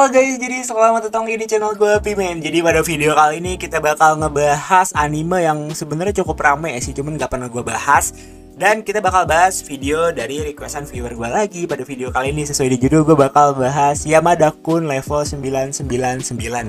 Halo guys, jadi selamat datang di channel gue Pimen. Jadi pada video kali ini kita bakal ngebahas anime yang sebenarnya cukup rame sih, cuman gak pernah gue bahas. Dan kita bakal bahas video dari requestan viewer gue lagi. Pada video kali ini sesuai di judul gue bakal bahas Yamada-kun level 999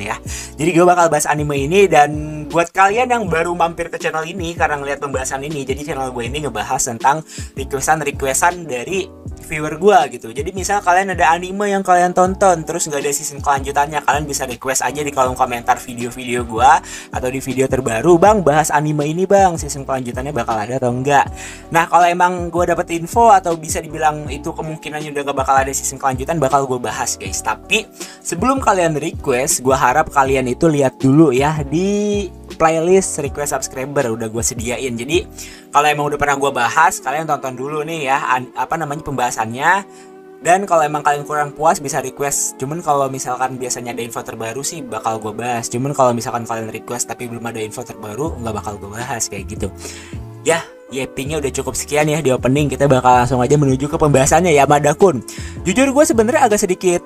ya. Jadi gue bakal bahas anime ini, dan buat kalian yang baru mampir ke channel ini karena ngeliat pembahasan ini, jadi channel gue ini ngebahas tentang requestan dari viewer gue gitu. Jadi misal kalian ada anime yang kalian tonton terus nggak ada season kelanjutannya, kalian bisa request aja di kolom komentar video-video gue atau di video terbaru, bang bahas anime ini bang, season kelanjutannya bakal ada atau enggak. Nah kalau emang gue dapet info atau bisa dibilang itu kemungkinannya udah gak bakal ada season kelanjutan, bakal gue bahas guys. Tapi sebelum kalian request, gue harap kalian itu lihat dulu ya di playlist request subscriber udah gue sediain. Jadi kalau emang udah pernah gue bahas, kalian tonton dulu nih ya pembahasannya. Dan kalau emang kalian kurang puas bisa request. Cuman kalau misalkan biasanya ada info terbaru sih bakal gue bahas. Cuman kalau misalkan kalian request tapi belum ada info terbaru, nggak bakal gue bahas kayak gitu. Ya, yappingnya udah cukup sekian ya di opening. Kita bakal langsung aja menuju ke pembahasannya ya, Yamada-kun. Jujur gue sebenarnya agak sedikit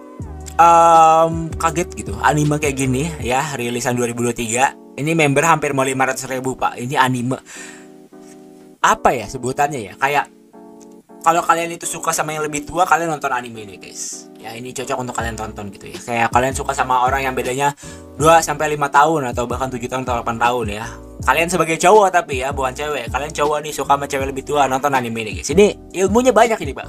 kaget gitu anime kayak gini ya, rilisan 2023. Ini member hampir mau 500.000 pak. Ini anime apa ya sebutannya ya, kayak kalau kalian itu suka sama yang lebih tua, kalian nonton anime ini guys. Ya ini cocok untuk kalian tonton gitu ya. Kayak kalian suka sama orang yang bedanya 2-5 tahun atau bahkan 7 tahun atau 8 tahun ya. Kalian sebagai cowok tapi ya bukan cewek, kalian cowok nih suka sama cewek lebih tua, nonton anime ini guys. Ini ilmunya banyak ini pak.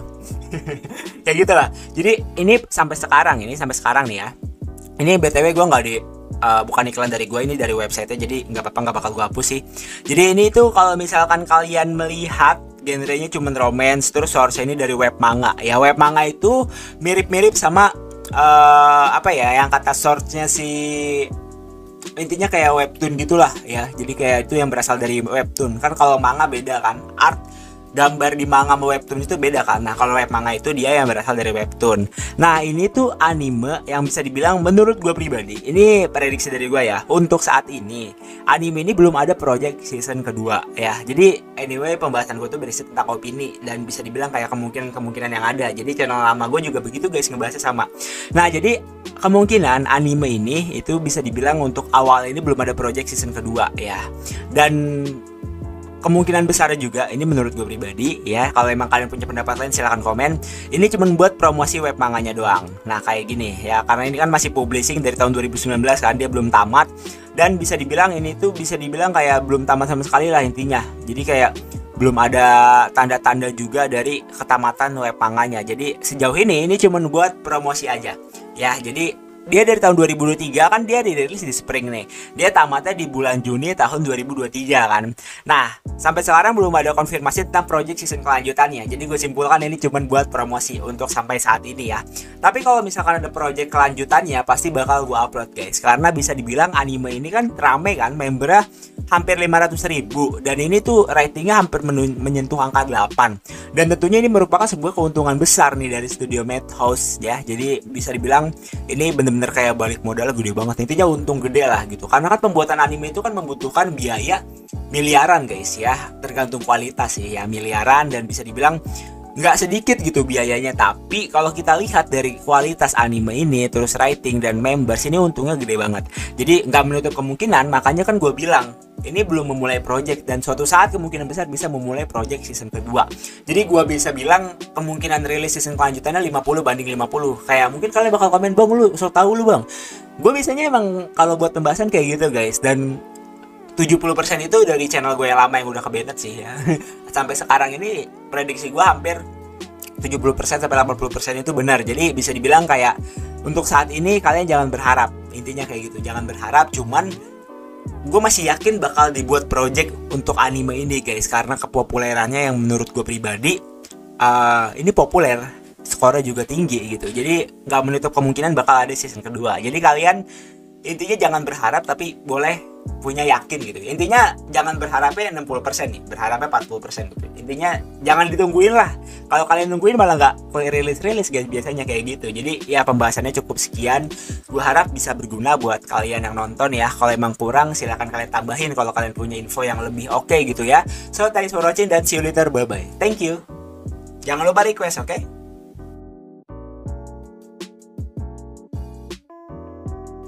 Ya gitulah. Jadi ini sampai sekarang nih ya. Ini BTW gue nggak di bukan iklan dari gue, ini dari website-nya, jadi nggak apa-apa, nggak bakal gue hapus sih. Jadi ini tuh kalau misalkan kalian melihat genrenya cuman romance, terus source ini dari web manga ya. Web manga itu mirip-mirip sama yang kata source-nya si, intinya kayak webtoon gitulah ya. Jadi kayak itu yang berasal dari webtoon. Kan kalau manga beda kan, art gambar di manga sama webtoon itu beda kan. Nah kalau web manga itu dia yang berasal dari webtoon. Nah ini tuh anime yang bisa dibilang menurut gue pribadi, ini prediksi dari gue ya, untuk saat ini anime ini belum ada project season kedua ya. Jadi anyway pembahasan gue tuh berisi tentang opini dan bisa dibilang kayak kemungkinan yang ada. Jadi channel lama gue juga begitu guys, ngebahasnya sama. Nah jadi kemungkinan anime ini itu bisa dibilang untuk awal ini belum ada project season kedua ya. Dan kemungkinan besar juga, ini menurut gue pribadi ya, kalau emang kalian punya pendapat lain silahkan komen. Ini cuma buat promosi web manganya doang. Nah kayak gini ya, karena ini kan masih publishing dari tahun 2019 kan, dia belum tamat. Dan bisa dibilang ini tuh bisa dibilang kayak belum tamat sama sekali lah intinya. Jadi kayak belum ada tanda-tanda juga dari ketamatan web manganya. Jadi sejauh ini cuma buat promosi aja ya. Jadi dia dari tahun 2023 kan, dia dirilis di spring nih. Dia tamatnya di bulan Juni tahun 2023 kan. Nah, sampai sekarang belum ada konfirmasi tentang project season kelanjutannya. Jadi gue simpulkan ini cuma buat promosi untuk sampai saat ini ya. Tapi kalau misalkan ada project kelanjutannya pasti bakal gue upload guys. Karena bisa dibilang anime ini kan rame kan, membernya hampir 500.000. Dan ini tuh ratingnya hampir menyentuh angka 8. Dan tentunya ini merupakan sebuah keuntungan besar nih dari studio Madhouse ya. Jadi bisa dibilang ini bener-bener kayak balik modal gede banget. Intinya untung gede lah gitu. Karena kan pembuatan anime itu kan membutuhkan biaya miliaran guys ya. Tergantung kualitas ya, miliaran, dan bisa dibilang nggak sedikit gitu biayanya. Tapi kalau kita lihat dari kualitas anime ini, terus writing dan members, ini untungnya gede banget. Jadi nggak menutup kemungkinan, makanya kan gue bilang ini belum memulai project, dan suatu saat kemungkinan besar bisa memulai project season kedua. Jadi gue bisa bilang kemungkinan rilis season kelanjutannya 50/50. Kayak mungkin kalian bakal komen, bang lu so tau lu bang. Gue biasanya emang kalau buat pembahasan kayak gitu guys. Dan 70% itu dari channel gue yang lama yang udah kebenet sih ya. Sampai sekarang ini prediksi gue hampir 70% sampai 80% itu benar. Jadi bisa dibilang kayak untuk saat ini kalian jangan berharap. Intinya kayak gitu, jangan berharap. Cuman gue masih yakin bakal dibuat project untuk anime ini guys, karena kepopulerannya yang menurut gue pribadi ini populer, skornya juga tinggi gitu. Jadi nggak menutup kemungkinan bakal ada season kedua. Jadi kalian intinya jangan berharap, tapi boleh punya yakin gitu. Intinya jangan berharapnya 60% nih, berharapnya 40% gitu. Intinya jangan ditungguin lah. Kalau kalian nungguin malah nggak rilis guys, biasanya kayak gitu. Jadi ya pembahasannya cukup sekian. Gue harap bisa berguna buat kalian yang nonton ya. Kalau emang kurang silahkan kalian tambahin kalau kalian punya info yang lebih oke gitu ya. So thanks for watching dan see you later, bye bye. Thank you. Jangan lupa request, oke?